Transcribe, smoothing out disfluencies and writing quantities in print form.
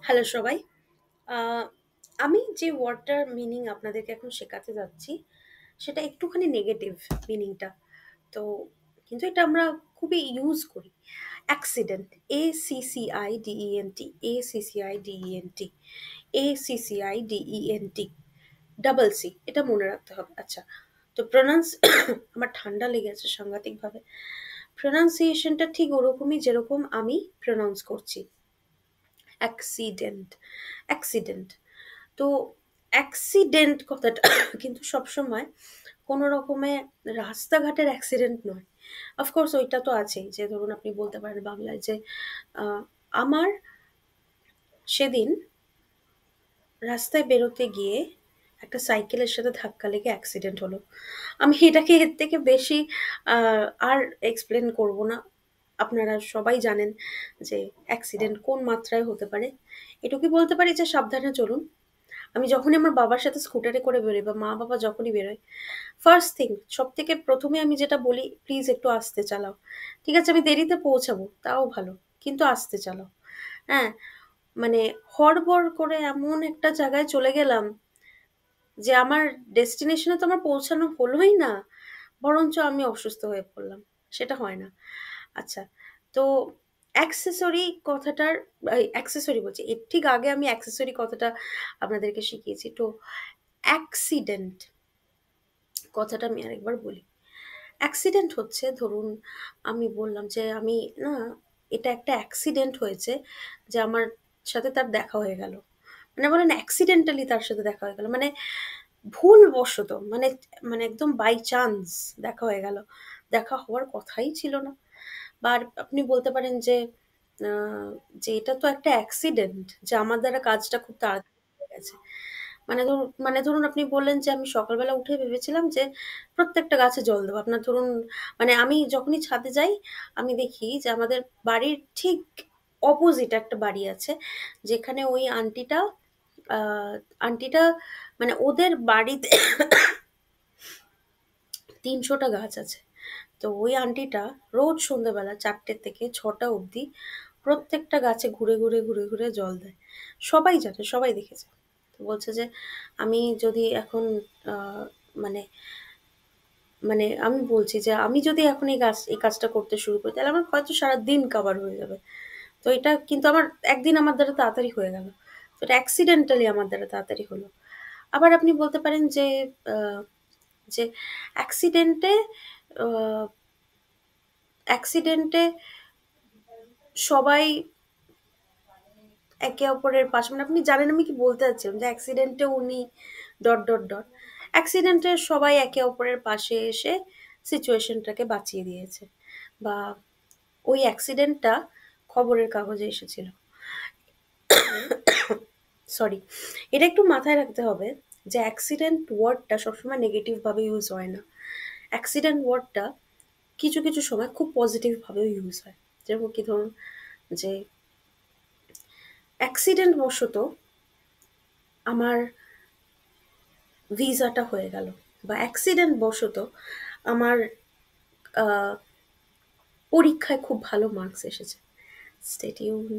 Hello সবাই। আহ, আমি যে ওয়ার্ডটার মিনিং আপনাদেরকে এখন শেখাতে যাচ্ছি সেটা একটুখানি নেগেটিভ মিনিংটা। তো কিন্তু এটা আমরা খুবই ইউজ করি। Accident, ACCIDENT, ACCIDENT, double C, এটা মনে রাখতে হবে। আচ্ছা, তো প্রনাউন্স আমার ঠান্ডা লেগেছে সাংঘাতিকভাবে। প্রনাউন্সিয়েশনটা ঠিক ওরকমই যেরকম আমি প্রনাউন্স করছি। Accident, accident. তো অ্যাক্সিডেন্ট কথাটা কিন্তু সবসময় কোনো রকমে রাস্তাঘাটের অ্যাক্সিডেন্ট নয়। অফকোর্স ওইটা তো আছেই, যে ধরুন আপনি বলতে পারেন বাংলায় যে আহ, আমার সেদিন রাস্তায় বেরোতে গিয়ে একটা সাইকেলের সাথে ধাক্কা লেগে অ্যাক্সিডেন্ট হলো। আমি এটাকে এর থেকে বেশি আর এক্সপ্লেন করব না। আপনারা সবাই জানেন যে অ্যাক্সিডেন্ট কোন মাত্রায় হতে পারে। এটুকুই বলতে পারি যে সাবধানে চলুন। আমি যখনই আমার বাবার সাথে স্কুটারে করে বেরোই বা মা বাবা যখনই বেরোয়, ফার্স্ট থিং সব থেকে প্রথমে আমি যেটা বলি, প্লিজ একটু আস্তে চালাও। ঠিক আছে, আমি দেরিতে পৌঁছাবো তাও ভালো, কিন্তু আস্তে চালাও। হ্যাঁ, মানে হড়বড় করে এমন একটা জায়গায় চলে গেলাম যে আমার ডেস্টিনেশনে তো আমার পৌঁছানো হলোই না, বরঞ্চ আমি অসুস্থ হয়ে পড়লাম। সেটা হয় না। আচ্ছা, তো অ্যাক্সেসরি কথাটার, অ্যাক্সেসরি বলছি, এর ঠিক আগে আমি অ্যাক্সেসরি কথাটা আপনাদেরকে শিখিয়েছি। তো অ্যাক্সিডেন্ট কথাটা আমি আরেকবার বলি। অ্যাক্সিডেন্ট হচ্ছে, ধরুন আমি বললাম যে আমি না, এটা একটা অ্যাক্সিডেন্ট হয়েছে যে আমার সাথে তার দেখা হয়ে গেল। মানে বলেন অ্যাক্সিডেন্টালি তার সাথে দেখা হয়ে গেল, মানে ভুলবশত, মানে মানে একদম বাই চান্স দেখা হয়ে গেল। দেখা হওয়ার কথাই ছিল না। বা আর আপনি বলতে পারেন যে আহ, যে এটা তো একটা অ্যাক্সিডেন্ট যে আমার দ্বারা কাজটা খুব তাড়াতাড়ি হয়ে গেছে। মানে ধরুন আপনি বললেন যে আমি সকালবেলা উঠে ভেবেছিলাম যে প্রত্যেকটা গাছে জল দেবো। আপনার ধরুন, মানে আমি যখনই ছাদে যাই আমি দেখি যে আমাদের বাড়ির ঠিক অপোজিট একটা বাড়ি আছে, যেখানে ওই আন্টিটা, আহ, আন্টিটা মানে ওদের বাড়িতে ৩০০টা গাছ আছে। তো ওই আন্টিটা রোজ সন্ধ্যেবেলা ৪টে থেকে ৬টা অবধি প্রত্যেকটা গাছে ঘুরে ঘুরে ঘুরে ঘুরে জল দেয়। সবাই জানে, সবাই দেখেছে। তো বলছে যে আমি যদি এখন আহ, মানে মানে আমি বলছি যে আমি যদি এখন এই কাজটা করতে শুরু করি তাহলে আমার হয়তো সারাদিন কাভার হয়ে যাবে। তো এটা কিন্তু আমার একদিন আমার দ্বারা তাড়াতাড়ি হয়ে গেল। তো এটা অ্যাক্সিডেন্টালি আমার দ্বারা তাড়াতাড়ি হলো। আবার আপনি বলতে পারেন যে আহ, যে অ্যাক্সিডেন্টে অ্যাক্সিডেন্টে সবাই একে অপরের পাশে, মানে আপনি জানেন আমি কি বলতে চাচ্ছিলাম, যে অ্যাক্সিডেন্টে উনি ডট ডট ডট, অ্যাক্সিডেন্টে সবাই একে অপরের পাশে এসে সিচুয়েশনটাকে বাঁচিয়ে দিয়েছে। বা ওই অ্যাক্সিডেন্টটা খবরের কাগজে এসেছিল। সরি, এটা একটু মাথায় রাখতে হবে যে অ্যাক্সিডেন্ট ওয়ার্ডটা সবসময় নেগেটিভ ভাবে ইউজ হয় না। অ্যাক্সিডেন্ট ওয়ার্ডটা কিছু কিছু সময় খুব পজিটিভ ভাবেও ইউজ হয়। যেমন কি ধরুন, যে অ্যাক্সিডেন্ট বশত আমার ভিসাটা হয়ে গেল, বা অ্যাক্সিডেন্ট বশত আমার আহ, পরীক্ষায় খুব ভালো মার্কস এসেছে। Stay tune.